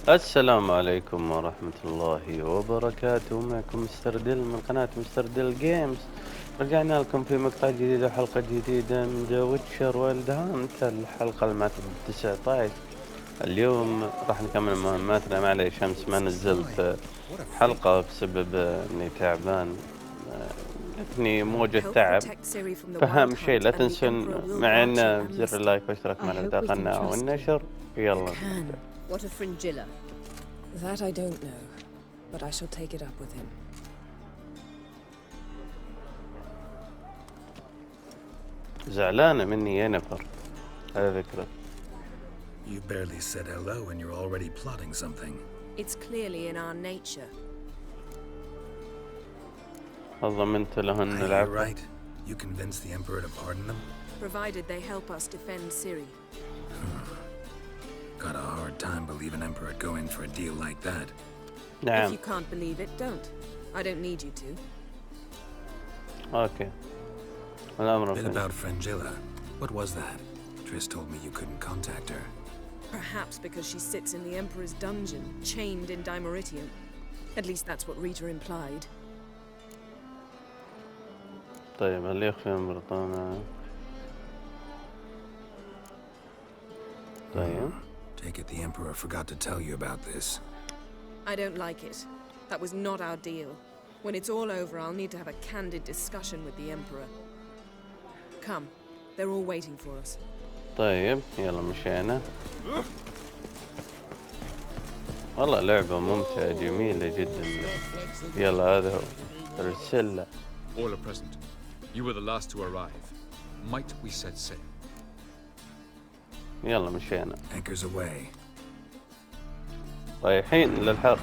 السلام عليكم ورحمة الله وبركاته. معكم مستر ديل من قناة مستر ديل جيمز. رجعنا لكم في مقطع جديد وحلقة جديدة من ذا ويتشر وايلد هانت، الحلقة المعتمدة 19. اليوم راح نكمل مهماتنا. معليش أمس ما نزلت حلقة بسبب إني تعبان، جتني موجة تعب. فأهم شيء لا تنسون معنا بزر اللايك واشتراك معنا إذا دخلنا والنشر. يلا نبدأ. What of Fringilla? That I don't know, but I shall take it up with him. زعلانة مني يا نفر على فكرة. You barely said hello and you're already plotting something. It's clearly in our nature. ضمنت لهن You're العفو. right. You convinced the Emperor to pardon them? Provided they help us defend Ciri. Got a hard time believing Emperor would go in for a deal like that. If نعم. you can't believe it, don't. I don't need you to. اوكي. الأمر Bit فين. about Fringilla. What was that? Triss told me you couldn't contact her. Perhaps because she sits in the Emperor's dungeon, chained in Dimeritium. At least that's what Rita implied. طيب هل يخفي من بريطانيا؟ طيب. Take it the Emperor forgot to tell you about this. I don't like it. That was not our deal. When it's all over, I'll need to have a candid discussion with the Emperor. Come. They're all waiting for us. طيب يلا مشينا. والله لعبة ممتعة جميلة جدا. يلا هذا هو رسالة. All are present. You were the last to arrive. Might we set sail? يلا مشينا. Anchors away. رايحين للحرب.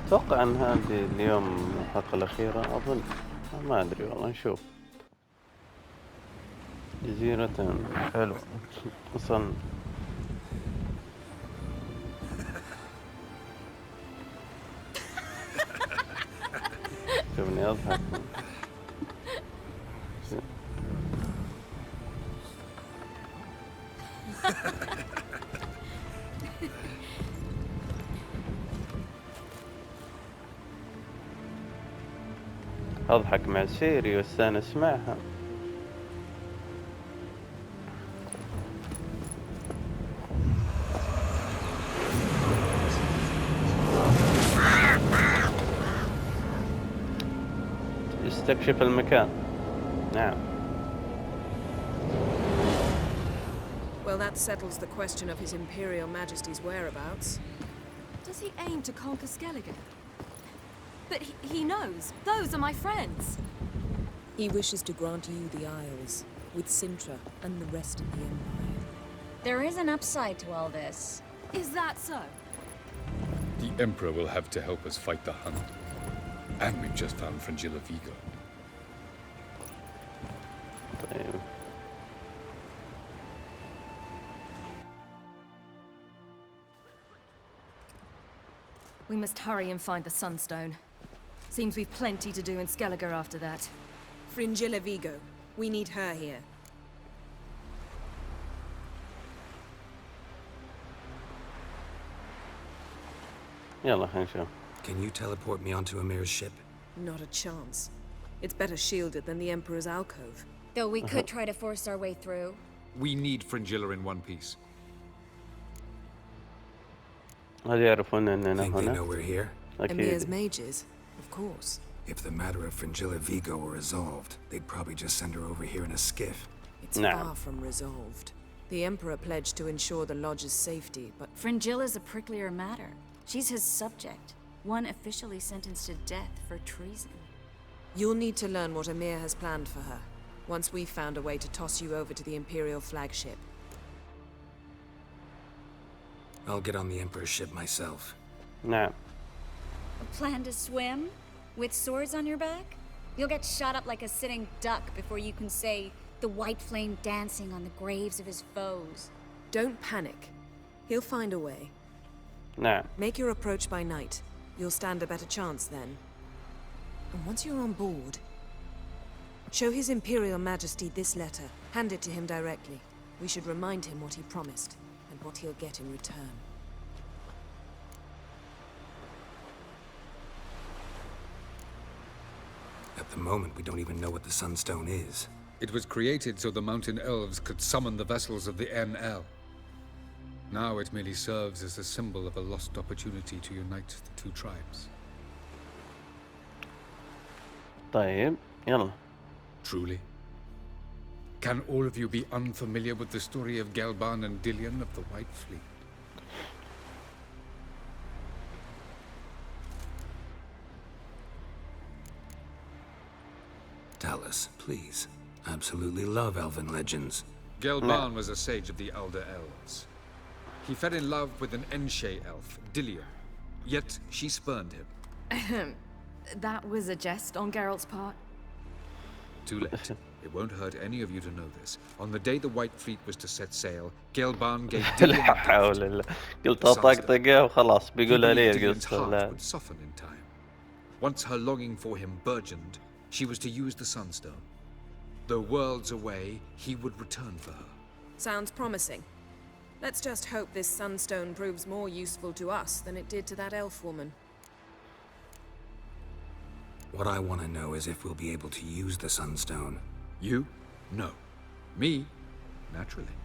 أتوقع أن هذه اليوم الحلقة الأخيرة أظن. ما أدري والله نشوف. جزيرة حلو أصلا. شوفني أضحك. أضحك مع سيري واستانس معها. استكشف المكان. نعم. Well, that settles the question of His Imperial Majesty's whereabouts. Does he aim to conquer Skellige? But he knows. Those are my friends. He wishes to grant you the Isles, with Sintra and the rest of the Empire. There is an upside to all this. Is that so? The Emperor will have to help us fight the Hunt. And we've just found Fringilla Vigo. طيب. We must hurry and find the Sunstone. Seems we've plenty to do in Skellige after that. Fringilla Vigo. We need her here. يلا خلينا نشوف. Can you teleport me onto Amir's ship? Not a chance. It's better shielded than the Emperor's alcove. Though we could try to force our way through. We need Fringilla in one piece. هل يعرفون أننا Think they know هنا؟ we're here? Emir's أكيد. mages, of course. If the matter of Fringilla Vigo were resolved, they'd probably just send her over here in a skiff. It's Nah. far from resolved. The Emperor pledged to ensure the Lodge's safety, but Fringilla's a pricklier matter. She's his subject, one officially sentenced to death for treason. you'll need to learn what Emir has planned for her, once we've found a way to toss you over to the Imperial flagship. I'll get on the Emperor's ship myself. نعم. A plan to swim? With swords on your back? You'll get shot up like a sitting duck before you can say the white flame dancing on the graves of his foes. Don't panic. He'll find a way. نعم. Make your approach by night. You'll stand a better chance then. And once you're on board, show His Imperial Majesty this letter. Hand it to him directly. We should remind him what he promised, and what he'll get in return. At the moment, we don't even know what the Sunstone is. It was created so the mountain elves could summon the vessels of the NL. Now it merely serves as a symbol of a lost opportunity to unite the two tribes. طيب يلا. Truly? Can all of you be unfamiliar with the story of Gelban and Dillion of the White Fleet? Tell us, please. Absolutely love elven legends. Gelban was a sage of the Elder Elves. He fell in love with an Enshe elf, Dillion. Yet she spurned him. That was a jest on Geralt's part. Too late. It won't hurt any of you to know this. On the day the White Fleet was to set sail, Gelban gave Dillion لا حول الله. قلت طقطقه وخلاص بيقولها لي Dillion's القصة. heart لا. would soften in time. Once her longing for him burgeoned, she was to use the Sunstone. Though worlds away, he would return for her. Sounds promising. Let's just hope this sunstone proves more useful to us than it did to that elf woman. What I want to know is if we'll be able to use the Sunstone. You? No. Me? Naturally.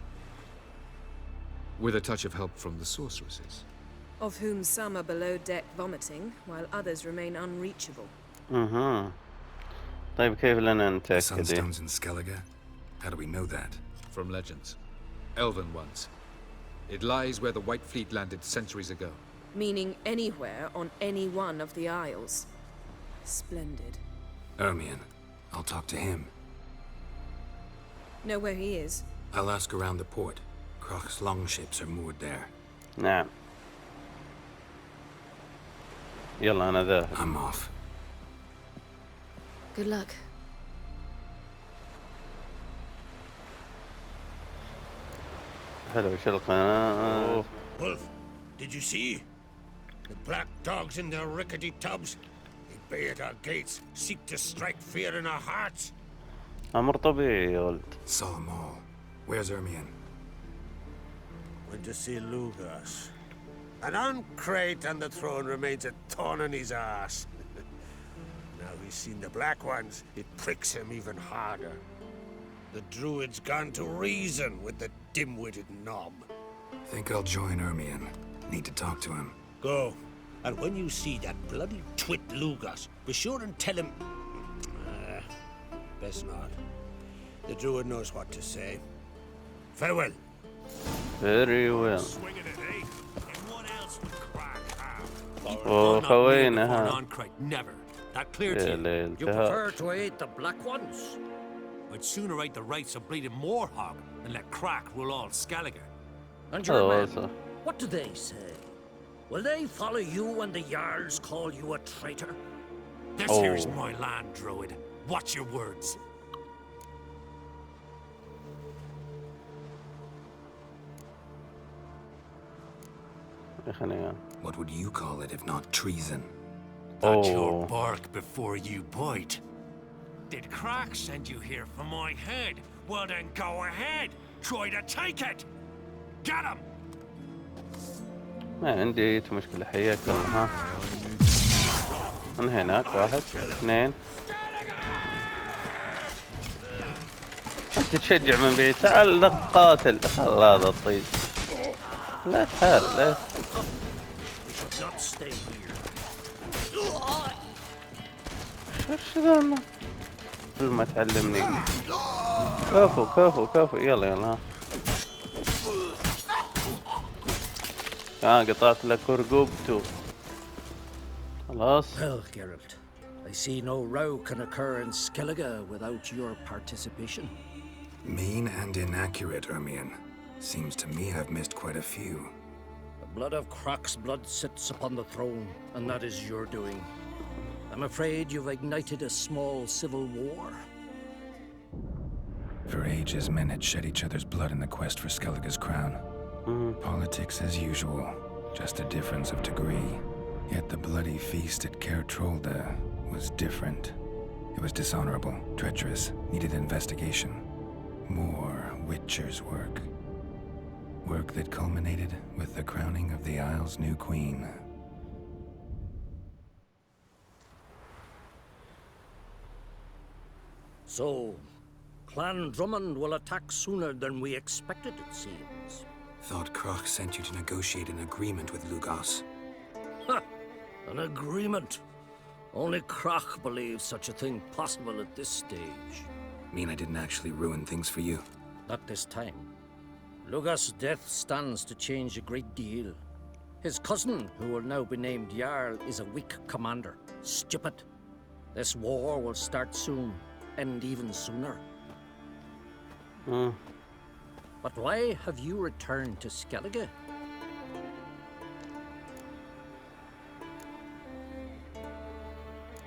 With a touch of help from the sorceresses. Of whom some are below deck vomiting, while others remain unreachable. طيب كيف لنا The نتأكد؟ Sunstone's in Skellige? How do we know that? From legends. Elven ones. It lies where the White Fleet landed centuries ago. Meaning anywhere on any one of the isles. Splendid. Ermion. I'll talk to him. Know where he is? I'll ask around the port. Croc's longships are moored there. نعم. يلا أنا ذاهب. I'm off. Good luck. حلو شو القناة. Wolf, did you see? The black dogs in their rickety tubs. They bay at our gates, seek to strike fear in our hearts. أمر طبيعي يا ولد. Saw them all. Where's Ermion? Went to see Lugas. An uncrate on the throne remains a thorn in his ass. Now he's seen the black ones, it pricks him even harder. The druid's gone to reason with the dim-witted knob. Think I'll join Ermion. Need to talk to him. Go. And when you see that bloody twit Lugas, be sure and tell him... best not. The druid knows what to say. Farewell. Very well. Swinging it, eh? And what else would crack have? وخوينا ها. Never. That clear يا to you? ليل You تهاب. prefer to aid the black ones? I'd sooner aid the rights of bleeding Moorhog than let Crack rule all Skellige. And Oh, your so- men, what do they say? Will they follow you when the Jarls call you a traitor? This Oh. here's my land, Druid. Watch your words. خلينا. What would you call it if not treason? That's your Oh. bark before you bite. Did Crack send you here for my head? Well then go ahead. Try to take it. Get him. ما عندي أي مشكلة. حياك الله. ها. من هناك واحد اثنين. تتشجع من بعيد. تعال لا قاتل. الله هذا الطيب. لا تحال لا. Not stay here. وش ذا؟ كل ما تعلمني. كفو كفو كفو. يلا يلا ها. قطعت لك رقبته. خلاص. Well, Geralt, I see no row can occur in Skellige without your participation. Mean and inaccurate, Ermion. Seems to me I've missed quite a few. The blood of Croc's blood sits upon the throne, and that is your doing. I'm afraid you've ignited a small civil war. For ages, men had shed each other's blood in the quest for Skellige's crown. Politics as usual, just a difference of degree. Yet the bloody feast at Caer Trolda was different. It was dishonorable, treacherous, needed investigation. More Witcher's work. Work that culminated with the crowning of the Isle's new queen. So, Clan Drummond will attack sooner than we expected, it seems. Thought Kroch sent you to negotiate an agreement with Lugos. Ha! An agreement? Only Kroch believes such a thing possible at this stage. Mean I didn't actually ruin things for you? Not this time. Lugos' death stands to change a great deal. His cousin, who will now be named Jarl, is a weak commander. Stupid. This war will start soon, end even sooner. But why have you returned to Skellige?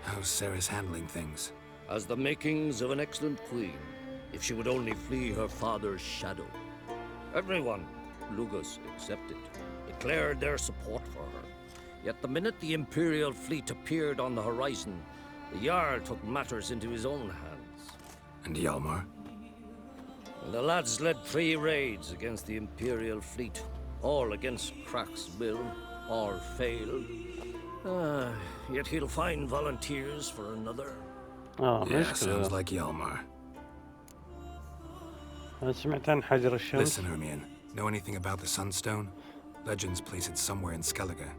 How's Sarah's handling things? Has the makings of an excellent queen, if she would only flee her father's shadow. Everyone, Lugos excepted, declared their support for her. Yet the minute the Imperial fleet appeared on the horizon, the Jarl took matters into his own hands. And Hjalmar? The lads led 3 raids against the Imperial fleet, all against Kroch's will, all failed. Yet he'll find volunteers for another. Yeah, sounds like Hjalmar. سمعت عن حجر الشمس. Listen, Hermione. Know anything about the Sunstone? Legends place it somewhere in Skellige.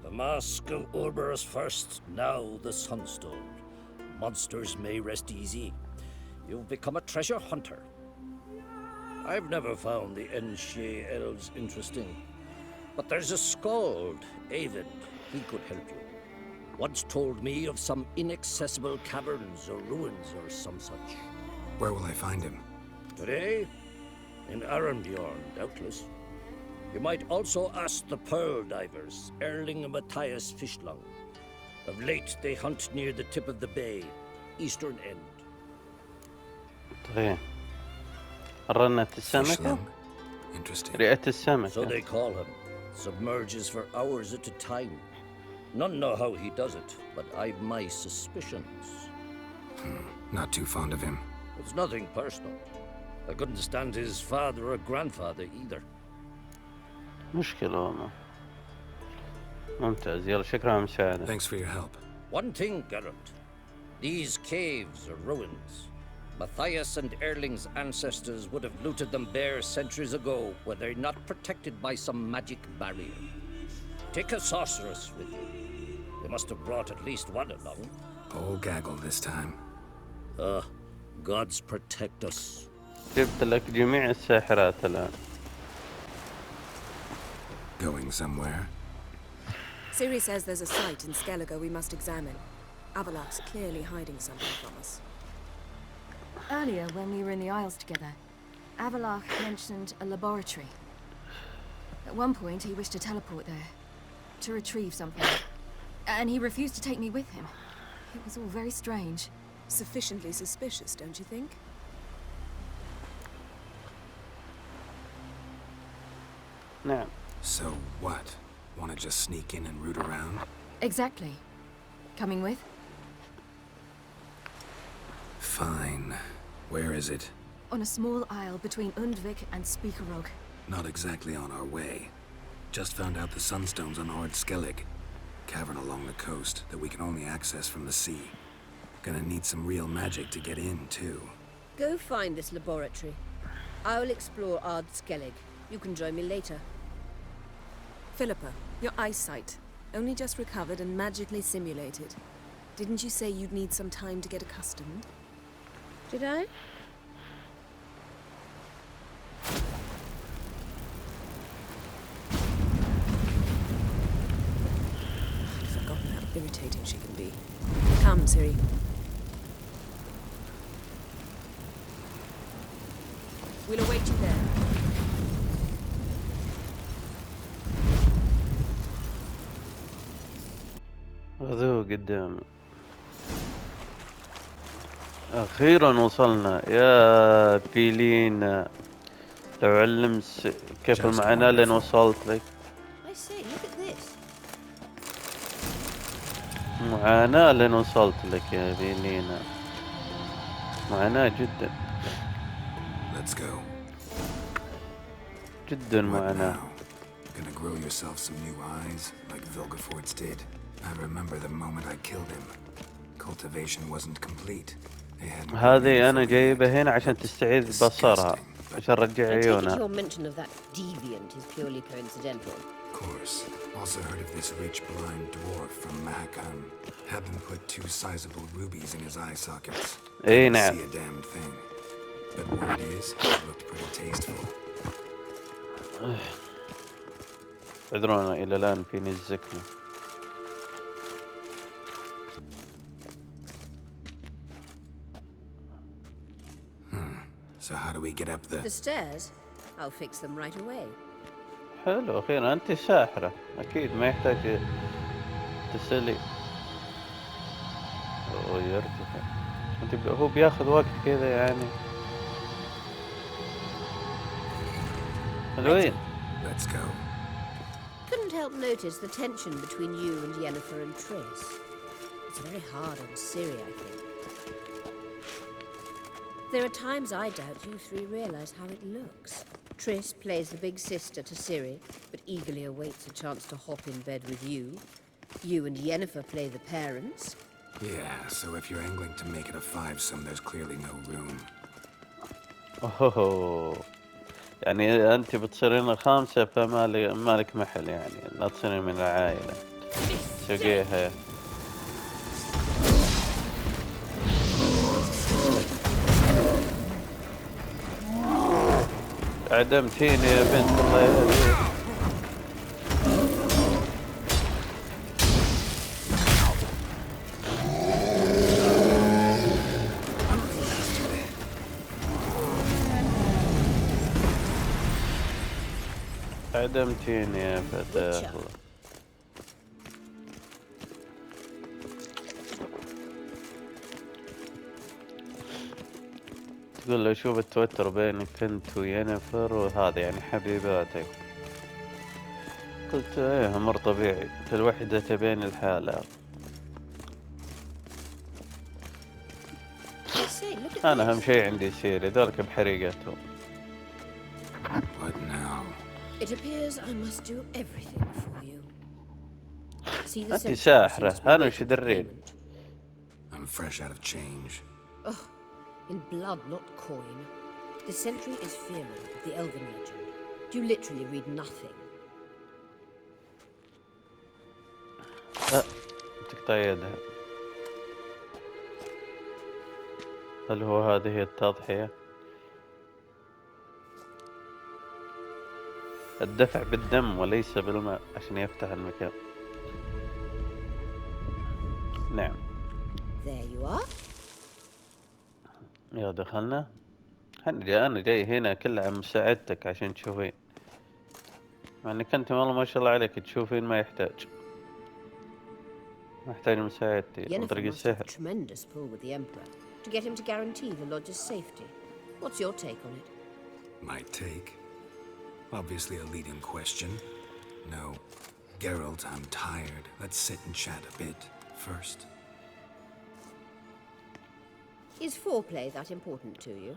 The Mask of Orberus first, now the Sunstone. Monsters may rest easy. You've become a treasure hunter. I've never found the Enshe elves interesting. But there's a skald, Avid. He could help you. Once told me of some inaccessible caverns or ruins or some such. Where will I find him? Today? In Arenbjorn, doubtless. You might also ask the Pearl Divers, Erling and Matthias Fishlung. Of late, they hunt near the tip of the bay, eastern end. طيب. رنة السمكة. Fishlung? Interesting. رئة السمكة. So they call him. Submerges for hours at a time. None know how he does it, but I've my suspicions. Not too fond of him. It's nothing personal. I couldn't stand his father or grandfather either. مشكلة والله. ممتاز. يلا شكرا على المساعدة. Thanks for your help. One thing, Geralt. These caves are ruins. Matthias and Erling's ancestors would have looted them bare centuries ago were they not protected by some magic barrier. Take a sorceress with you. They must have brought at least one along. Whole gaggle this time. Gods protect us. جبت لك جميع الساحرات الآن. Going somewhere? Ciri says there's a site in Skellige we must examine. Avalok's clearly hiding something from us. Earlier, when we were in the Isles together, Avalok mentioned a laboratory. At one point, he wished to teleport there, to retrieve something. And he refused to take me with him. It was all very strange. Sufficiently suspicious, don't you think? نعم. So what? Want to just sneak in and root around? Exactly. Coming with? Fine. Where is it? On a small isle between Undvik and Speakerog. Not exactly on our way. Just found out the Sunstone's on Ord Skellig. Cavern along the coast that we can only access from the sea. Gonna need some real magic to get in, too. Go find this laboratory. I'll explore Ard Skellig. You can join me later. Philippa, your eyesight. Only just recovered and magically simulated. Didn't you say you'd need some time to get accustomed? Did I? I'd forgotten how irritating she can be. Come, Ciri. We'll await you there. غذوه قدامي. أخيرا وصلنا يا بيلينا. لو علم كيف المعاناة لين وصلت لك. I say, look at this. معاناة لين وصلت لك يا بيلينا. معاناة جدا. Let's go. جدا What معاناة. now? Gonna grow yourself some new eyes, like Vilgefortz did? I remember the moment I killed him. Cultivation wasn't complete. They hadn't هذه أنا grown it yet. جايبها هنا عشان تستعيد بصرها، Disgusting, but عشان رجع I take it عيونها. your mention of that deviant is purely coincidental. Of course. Also heard of this rich blind dwarf from Mahakam. Had them put 2 sizable rubies in his eye sockets. إيه Couldn't نعم. see a damned thing. But word is, it looked pretty tasteful. اعذرونا إلى الآن فيني الزكمة. So how do we get up The the... stairs? I'll fix them right away. حلو، أخيرا أنت ساحرة، أكيد ما يحتاج تسلي. يرتفع. هو بياخذ وقت كذا يعني. حلوين. Let's go. Couldn't help notice the tension between you and Yennefer and Triss. It's very hard on Ciri, I think. There are times I doubt you three realize how it looks. Triss plays the big sister to Ciri, but eagerly awaits a chance to hop in bed with you. You and Yennefer play the parents. Yeah, so if you're angling to make it a 5-some, there's clearly no room. أوه. يعني أنت بتصيرين الخامسة فمالك محل يعني، لا تصيرين من العائلة. شقيها. عدمتيني يا بنت الله يهديك. عدمتيني يا فتاة الله. تقول له شوف التوتر بينك انت وينفر وهذا يعني حبيباتك. قلت ايه امر طبيعي، في الوحدة تبين الحالة. انا اهم شيء عندي سيري، ذولك بحريقتهم. What now? It appears I must do everything for you. See the انت sentry ساحرة، seems to be انا waiting وش for درين؟ payment. I'm fresh out of change. In blood, not coin. The sentry is Fearon of the Elven legend. You literally read nothing. تقطع يدها. هل هو هذه التضحية؟ الدفع بالدم وليس بالماء عشان يفتح المكان. نعم. There you are. يا دخلنا. أنا جاي هنا كله عن مساعدتك عشان تشوفين. يعني كنت والله ما شاء الله عليك تشوفين ما يحتاج. ما يحتاج مساعدتي عن طريق Yennefer must have السحر. tremendous pull with the Emperor to get him to guarantee the lodge's safety. What's your take on it? My take? Obviously a leading question. No. Geralt, I'm tired. Let's sit and chat a bit first. Is foreplay that important to you?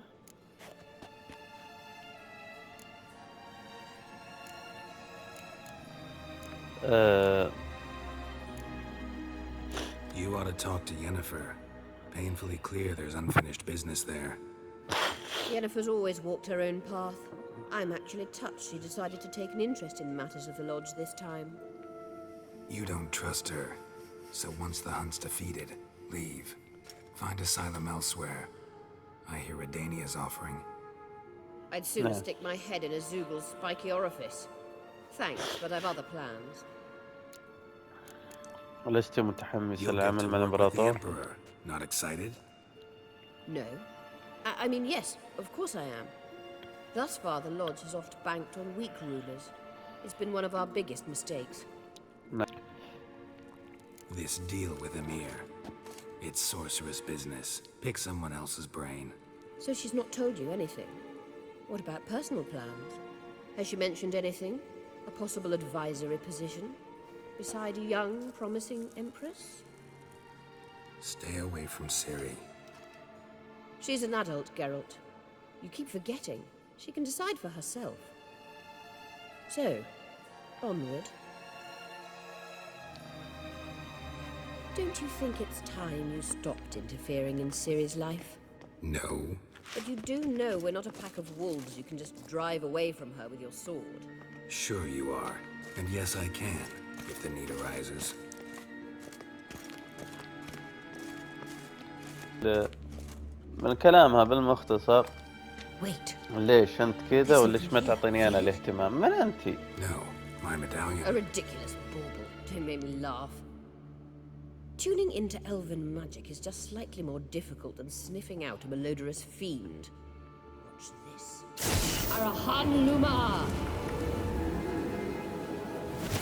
You ought to talk to Yennefer. Painfully clear there's unfinished business there. Yennefer's always walked her own path. I'm actually touched she decided to take an interest in matters of the lodge this time. You don't trust her. So once the hunt's defeated, leave. Find asylum elsewhere. I hear Redania's offering. I'd sooner No. stick my head in a Zoogl's spiky orifice. Thanks, but I've other plans. ولست متحمس You'll get للعمل to مع work with the الإمبراطور. Emperor. Not excited? No. I mean, yes, of course I am. Thus far, the Lodge has oft banked on weak rulers. It's been one of our biggest mistakes. No. This deal with Emir. It's sorceress business. Pick someone else's brain. So she's not told you anything? What about personal plans? Has she mentioned anything? A possible advisory position? Beside a young, promising Empress? Stay away from Ciri. She's an adult, Geralt. You keep forgetting. She can decide for herself. So, onward. Don't you think it's time you stopped interfering in Ciri's life? No. But you do know we're not a pack of wolves you can just drive away from her with your sword. Sure you are. And yes, I can, if the need arises. من كلامها بالمختصر Wait. ليش انت كذا وليش ما تعطيني انا الاهتمام؟ من انتي؟ No, my medallion. A ridiculous bauble. Don't make me laugh. Tuning into elven magic is just slightly more difficult than sniffing out a malodorous fiend. Watch this. Arahan Luma!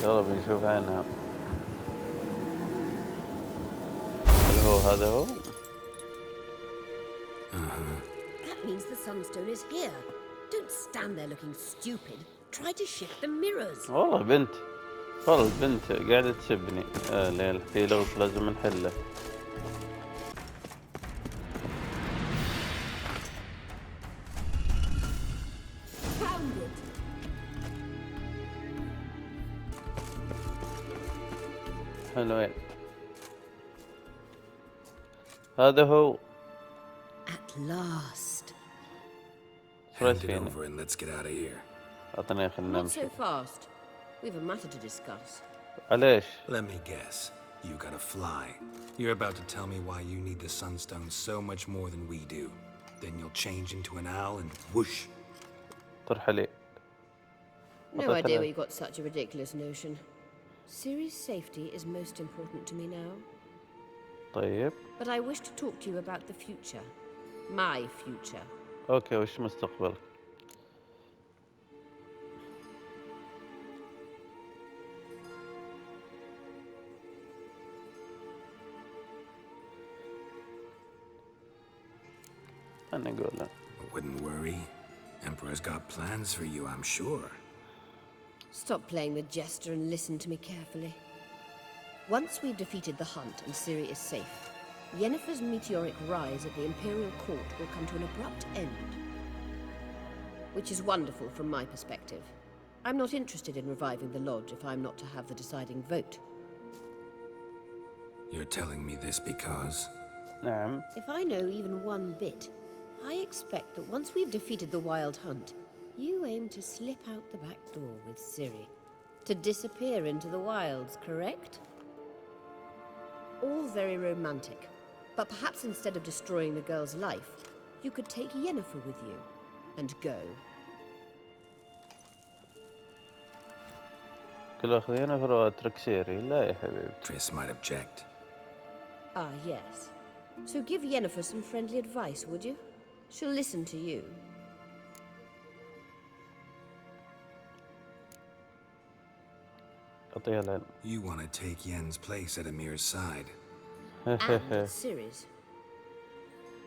يلا بنشوف عنها. هل هو هذا هو؟ That means the sunstone is here. Don't stand there looking stupid. Try to shift the mirrors. والله بنت. والله البنت قاعدة تسبني. ليل في لغز لازم نحله. Found it. حلوين. هذا هو. At last. Hand it over and let's get out of here. أعطني خلنا Not نمشي. so fast. We have a matter to discuss. علاش؟ Let me guess. You gotta fly. You're about to tell me why you need the Sunstone so much more than we do. Then you'll change into an owl and whoosh. ترحلي. No idea where you got such a ridiculous notion. Ciri's safety is most important to me now. طيب. But I wish to talk to you about the future. My future. اوكي وش مستقبلك؟ أنا أقول له. Wouldn't worry. Emperor's got plans for you, I'm sure. Stop playing the jester and listen to me carefully. Once we've defeated the hunt and Ciri is safe, Yennefer's meteoric rise at the Imperial Court will come to an abrupt end. Which is wonderful from my perspective. I'm not interested in reviving the Lodge if I'm not to have the deciding vote. You're telling me this because... نعم. If I know even one bit, I expect that once we've defeated the Wild Hunt, you aim to slip out the back door with Ciri. To disappear into the wilds, correct? All very romantic. But perhaps instead of destroying the girl's life, you could take Yennefer with you and go. كل أخذ ينفر وأترك سيري. لا يا حبيبي. Triss might object. Ah, yes. So give Yennefer some friendly advice, would you? She'll listen to you. أعطيها العلم. You want to take Yen's place at Amir's side. And Ciri's.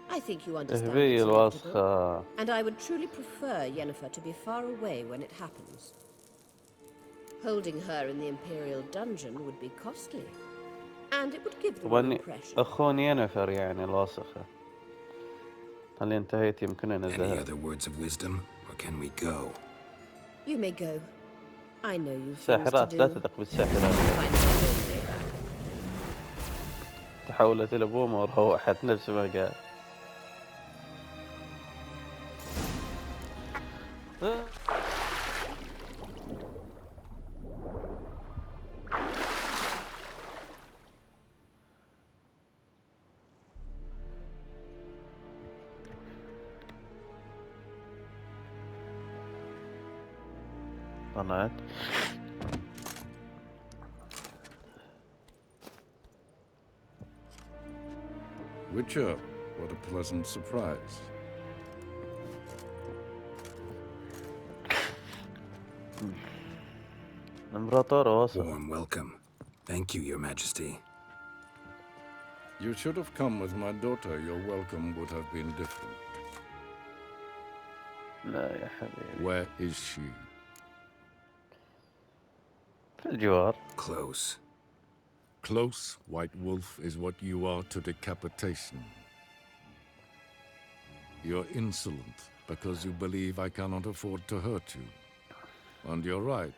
I think you understand هبي it's الوسخة. inevitable, and I would truly prefer Yennefer to be far away when it happens. Holding her in the Imperial dungeon would be costly, and it would give the wrong impression. أخوني ينفر يعني الوسخة. هل انتهيت يمكن أن Any أذهب؟ other words of wisdom, or can we go? You may go. I know you've things to ساحرات لا do. تثق بالساحرات. Find out later. تحولت إلى بومة وروحت نفس ما قال. طلعت. Witcher, what a pleasant surprise. الإمبراطور وصل. Warm welcome. Thank you, Your Majesty. You should have come with my daughter. Your welcome would have been different. لا يا حبيبي. Where is she? في الجوار. Close. Close, White Wolf, is what you are to decapitation. You're insolent because you believe I cannot afford to hurt you. And you're right.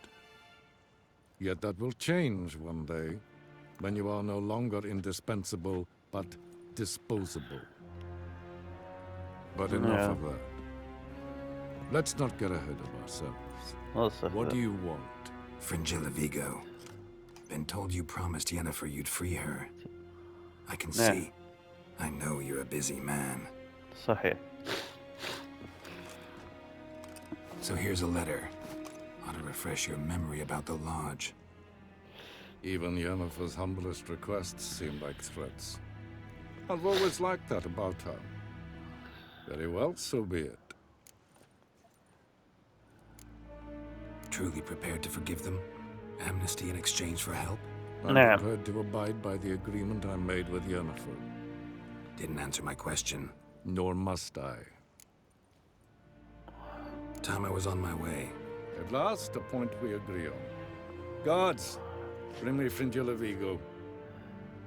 Yet that will change one day, when you are no longer indispensable, but disposable. But enough of that. Let's not get ahead of ourselves. What do you want? Fringilla Vigo. Been told you promised Yennefer you'd free her. I can see. I know you're a busy man. صحيح. So here's a letter. Ought to refresh your memory about the lodge. Even Yennefer's humblest requests seem like threats. I've always liked that about her. Very well, so be it. Truly prepared to forgive them? Amnesty in exchange for help? I'm prepared to abide by the agreement I made with Yennefer. Didn't answer my question. Nor must I. Time I was on my way. At last, a point we agree on. Guards, bring me Fringilla Vigo.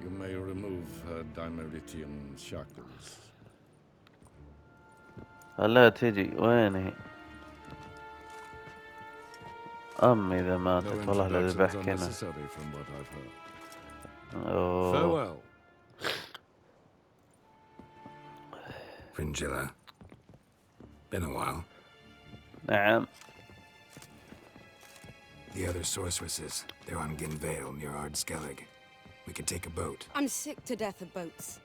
You may remove her Dimeritian shackles. لا تجي وين هي؟ أمي إذا ماتت والله لا ذبحكنا. Farewell. Fringilla. Been a while. نعم. The other sorceresses, they're on Ginvale near Ard-Skellig. We could take a boat. I'm sick to death of boats.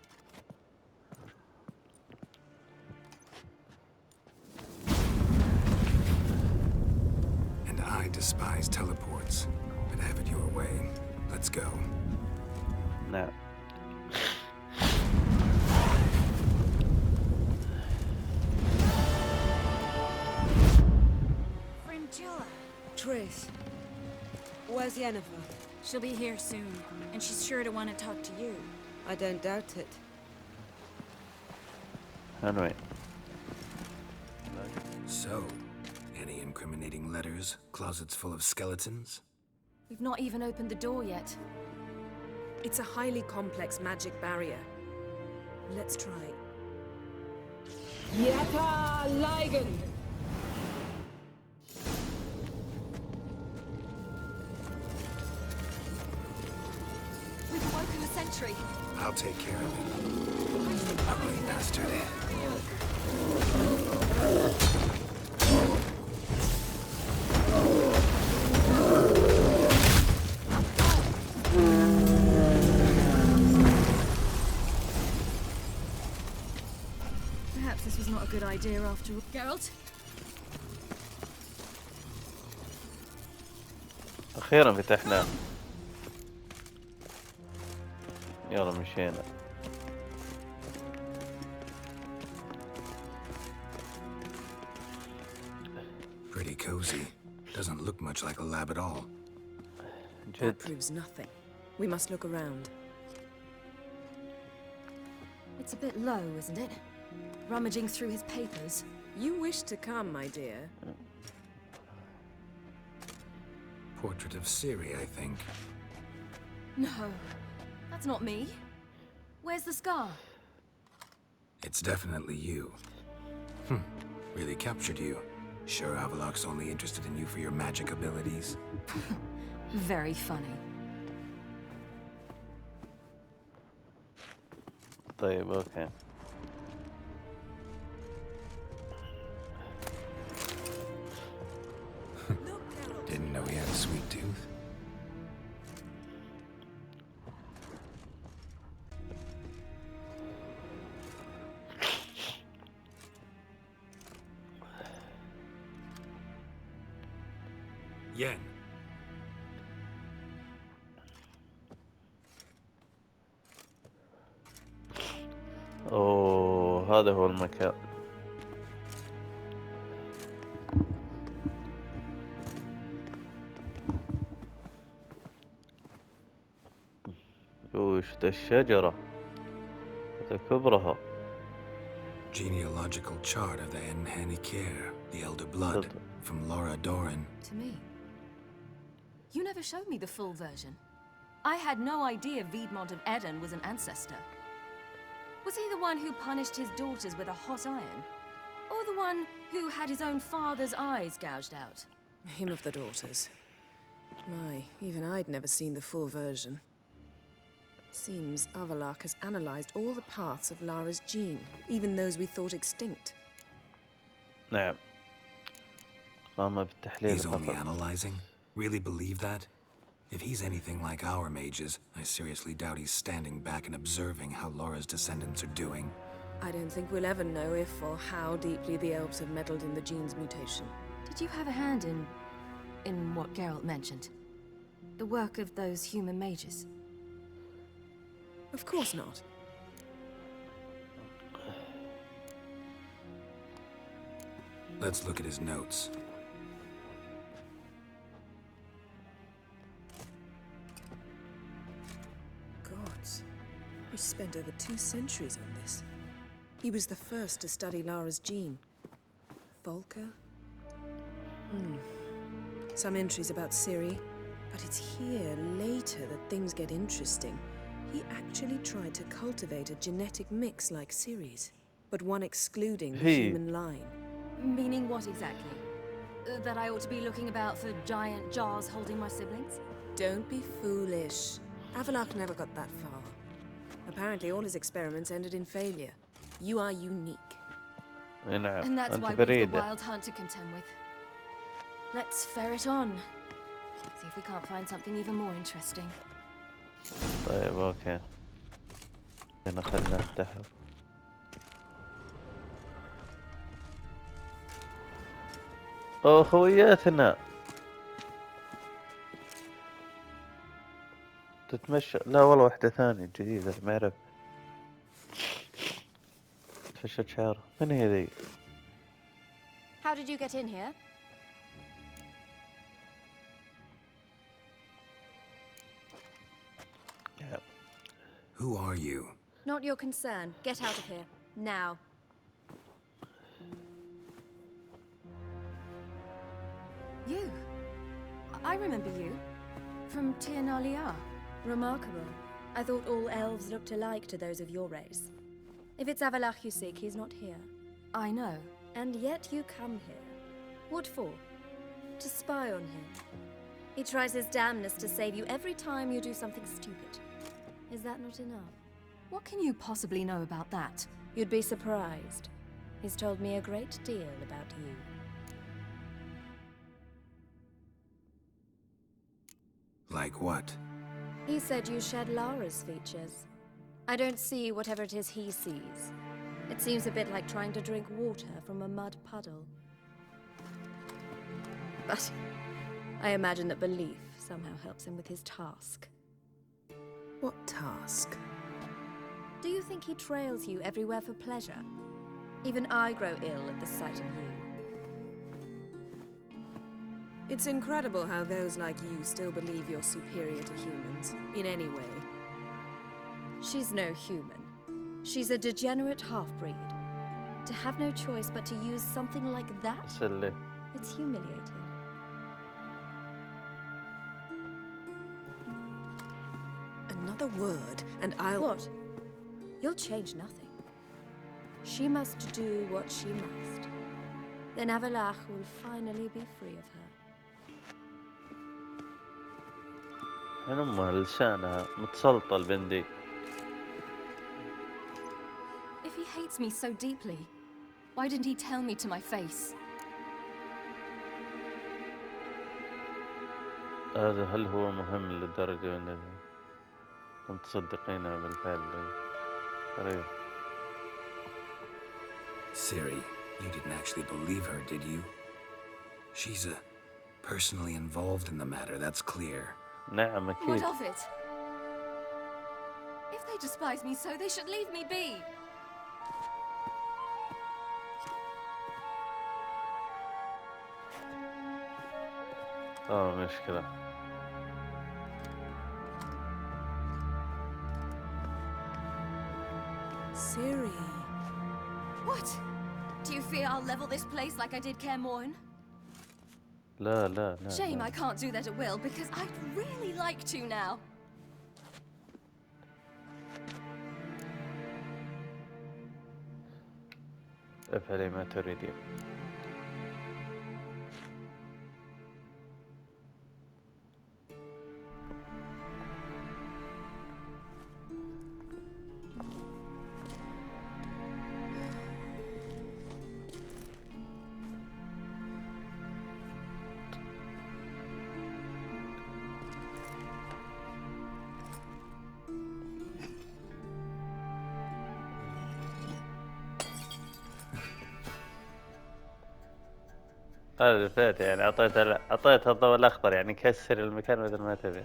And I despise teleports, but have it your way. Let's go. نعم. Fringilla. Triss, where's Yennefer? She'll be here soon, and she's sure to want to talk to you. I don't doubt it. Anyway. So, any incriminating letters? Closets full of skeletons? We've not even opened the door yet. It's a highly complex magic barrier. Let's try. Yeta Ligen! We've awoken the sentry. I'll take care of it. Ugly bastard. Perhaps this was not a good idea after all. Geralt? أخيرا فتحنا. يلا مشينا. Pretty cozy. Doesn't look much like a lab at all. That proves nothing. We must look around. It's a bit low, isn't it? Rummaging through his papers. You wish to come, my dear. Portrait of Ciri, I think. No, that's not me. Where's the scar? It's definitely you. Really captured you. Sure Avallac'h's only interested in you for your magic abilities? Very funny. طيب اوكي. Didn't know he had a sweet tooth. Yen. اوه هذا هو المكان. وش ذا الشجرة؟ هذا كبرها. Genealogical chart of the Enhanikir, the Elder Blood, from Laura Doran. To me. You never showed me the full version. I had no idea Viedmont of Eden was an ancestor. Was he the one who punished his daughters with a hot iron? Or the one who had his own father's eyes gouged out? Hymn of the Daughters. My, even I'd never seen the full version. Seems Avallac'h has analyzed all the paths of Lara's gene, even those we thought extinct. نعم. قام بالتحليل He's only فقط. analyzing? Really believe that? If he's anything like our mages, I seriously doubt he's standing back and observing how Laura's descendants are doing. I don't think we'll ever know if or how deeply the elves have meddled in the gene's mutation. Did you have a hand in what Geralt mentioned? The work of those human mages? Of course not. Let's look at his notes. Gods. We spent over 2 centuries on this. He was the first to study Lara's gene. Volker? Some entries about Ciri, but it's here, later, that things get interesting. He actually tried to cultivate a genetic mix like Ciri's, but one excluding the human line. Meaning what exactly? That I ought to be looking about for giant jars holding my siblings? Don't be foolish. Avallac'h never got that far. Apparently all his experiments ended in failure. You are unique. And that's أنت why we've فريدة. the wild hunt to contend with. Let's ferret on. See if we can't find something even more interesting. طيب اوكي. هنا خلنا نفتحه. خوياتنا تتمشى. لا والله واحدة ثانية جديدة ما اعرف. تفشت شعره. من هي ذي؟ How did you get in here? Who are you? Not your concern. Get out of here. Now. You? I remember you. From Tir na Liar. Remarkable. I thought all elves looked alike to those of your race. If it's Avallac'h you seek, he's not here. I know. And yet you come here. What for? To spy on him. He tries his damnedest to save you every time you do something stupid. Is that not enough? What can you possibly know about that? You'd be surprised. He's told me a great deal about you. Like what? He said you shed Lara's features. I don't see whatever it is he sees. It seems a bit like trying to drink water from a mud puddle. But I imagine that belief somehow helps him with his task. What task? Do you think he trails you everywhere for pleasure? Even I grow ill at the sight of you. It's incredible how those like you still believe you're superior to humans, in any way. She's no human. She's a degenerate half-breed. To have no choice but to use something like that? It's humiliating. Another word, and I'll... What? You'll change nothing. She must do what she must. Then Avallac'h will finally be free of her. أمها لسانها متسلطة البندي. If he hates me so deeply, why didn't he tell me to my face? هل هو مهم للدرجة أن تصدقينه بالفعل؟ غريب. Ciri, you didn't actually believe her, did you? She's personally involved in the matter, that's clear. نعم أكيد. What of it? If they despise me so, they should leave me be. مشكلة. Ciri. What? Do you fear I'll level this place like I did Kaer Morhen? لا. Shame I can't do that at will, because I'd really like to now. افعلي ما تريدين. هذا فات يعني اعطيتها الضوء الاخضر يعني كسر المكان بدل ما تبي.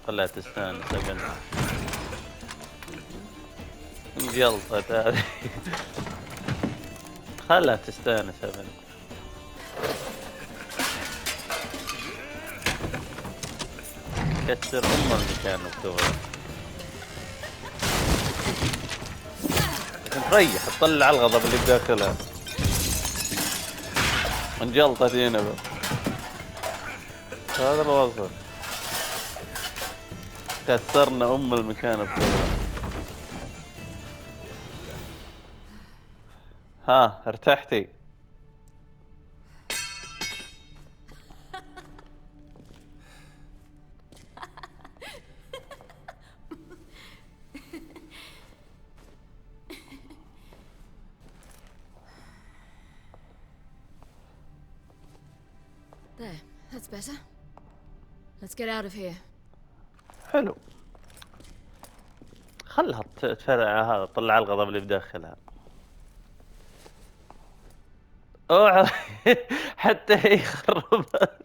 خلها تستانس اقل. انجلطت هذه. خلها تستانس ابن. كسر المكان مكتوب. لكن تريح تطلع الغضب اللي بداخلها. انجلطت هنا بس. هذا الوصف. كسرنا المكان بكله. ها ارتحتي؟ There, that's better. Let's get out of here. حلو. خلها تفرع هذا طلع الغضب اللي بداخلها. اوعى حتى هي خربتها.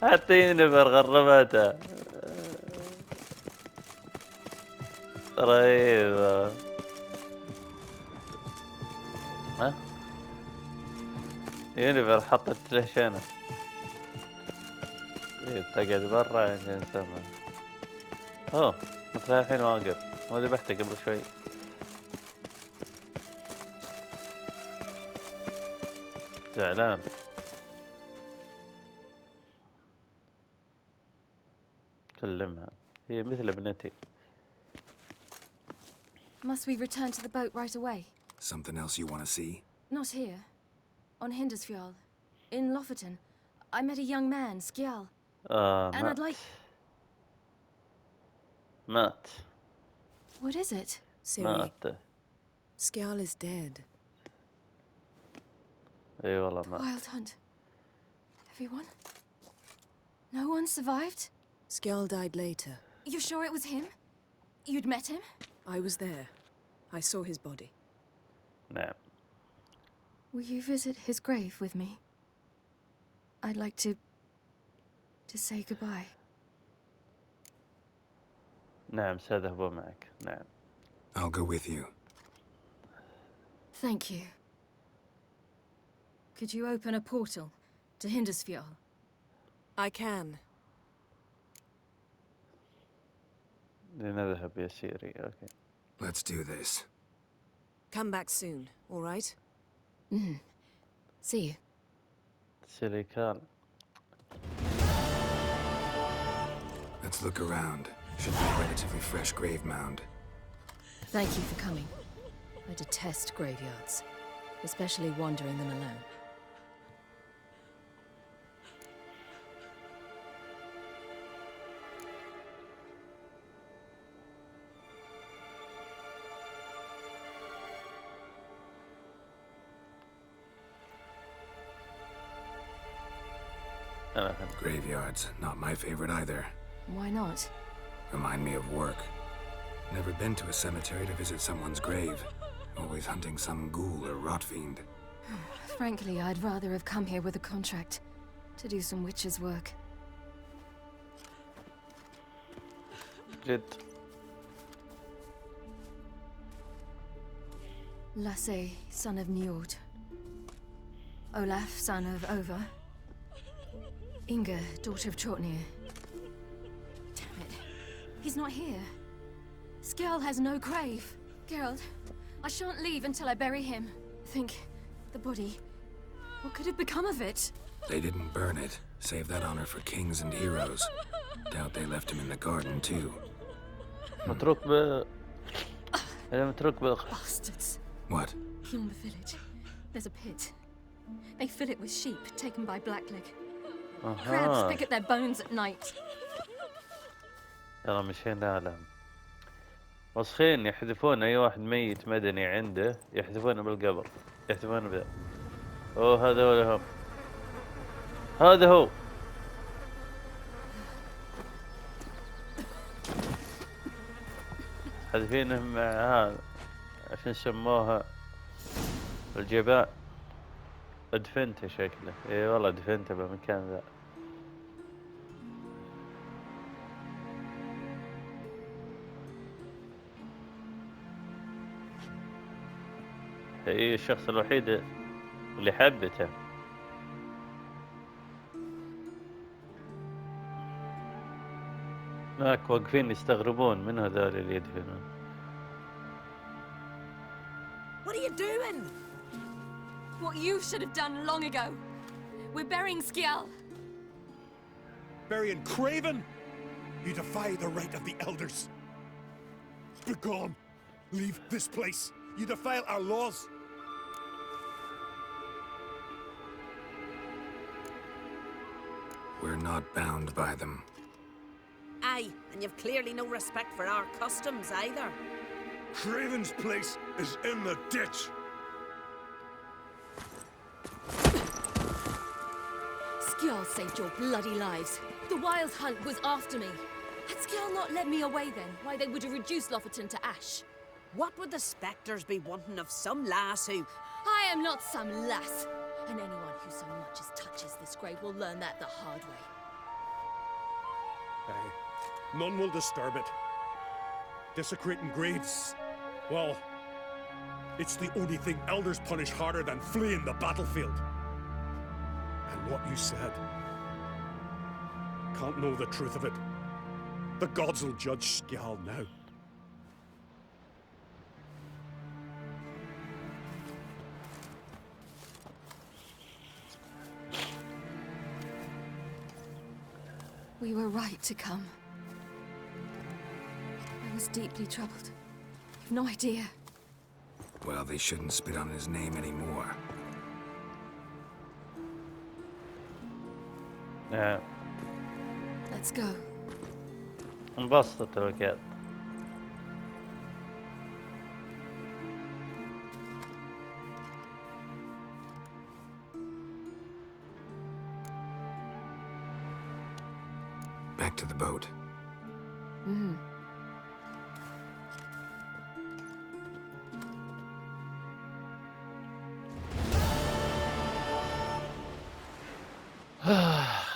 حتى ينبر غربتها. رهيبة. ها؟ ينبر حطت له شنو؟ تقعد برا عشان نسمع. اوه مثل الحين واقف. ما ذبحته قبل شوي. زعلان. كلمها. هي مثل ابنتي. Must we return to the boat right away? Something else you want to see? Not here. On Hindersfjall. In Lofoten. I met a young man, Skjal. And I'd like... مات. What is it? Siri, مات. Skjal is dead. اي والله مات. Wild hunt. Everyone? No one survived? Skjal died later. You sure it was him? You'd met him? I was there. I saw his body. نعم. Will you visit his grave with me? I'd like to say goodbye. نعم سأذهب معك. نعم. I'll go with you. Thank you. Could you open a portal to Hindersfjall? I can. لنذهب يا سيري. Okay. Let's do this. Come back soon, all right? See you. سيليكان. Let's look around. Should be a relatively fresh grave mound. Thank you for coming. I detest graveyards, especially wandering them alone. Graveyards, not my favorite either. Why not? Remind me of work. Never been to a cemetery to visit someone's grave. Always hunting some ghoul or rot fiend. Frankly, I'd rather have come here with a contract to do some witch's work. جد. Lasse, son of Njord. Olaf, son of Over. Inga, daughter of Trotnir. Damn it. He's not here. Skjal has no grave. Geralt, I shan't leave until I bury him. Think, the body. What could have become of it? They didn't burn it. Save that honor for kings and heroes. Doubt they left him in the garden, too. متروك متروك Bastards. What? Beyond the village, there's a pit. They fill it with sheep taken by Blackleg. Crabs pick at their bones at night. يلا مشينا على وسخين يحذفون اي واحد ميت مدني عنده، يحذفونه بالقبر، يحذفونه بذا. اوه هذا هو، هذا هو. حذفينه مع هذا عشان سموها الجبال. ادفنته شكله، اي والله ادفنته بالمكان ذا. هي الشخص الوحيد اللي حبته. هناك واقفين يستغربون من هذول اللي يدفنون. What are you doing? What you should have done long ago. We're burying Skjall. Burying Craven? You defy the right of the elders. Begone. Leave this place. You defile our laws. We're not bound by them. Aye, and you've clearly no respect for our customs either. Craven's place is in the ditch. Skjall saved your bloody lives. The Wild Hunt was after me. Had Skjall not led me away then, why they would have reduced Lofoten to ash. What would the spectres be wanting of some lass who... I am not some lass, and anyone who so much as touches this grave will learn that the hard way. Aye. None will disturb it. Desecrating graves, well, it's the only thing elders punish harder than fleeing the battlefield. And what you said, can't know the truth of it. The gods will judge Skjall now. We were right to come. I was deeply troubled. You've no idea. Well, they shouldn't spit on his name anymore. Yeah. Let's go. انبسطت الوقت. Back to the boat.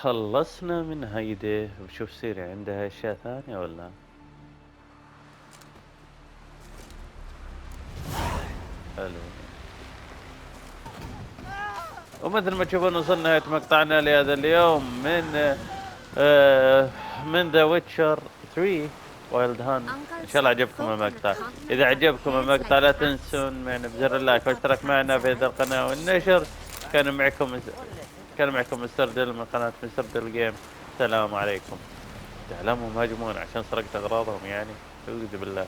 خلصنا من هيدي. بشوف سيري عندها اشياء ثانية ولا؟ حلو. ومثل ما تشوفون وصلنا نهاية مقطعنا لهذا اليوم من ذا ويتشر 3 وايلد هانت. ان شاء الله عجبكم المقطع. اذا عجبكم المقطع لا تنسون معنا بزر اللايك والاشتراك معنا في هذه القناة والنشر. كان معكم مستر ديل من قناة مستر ديل جيم. السلام عليكم. تعلموا مهاجمون عشان سرقت اغراضهم يعني. اعوذ بالله.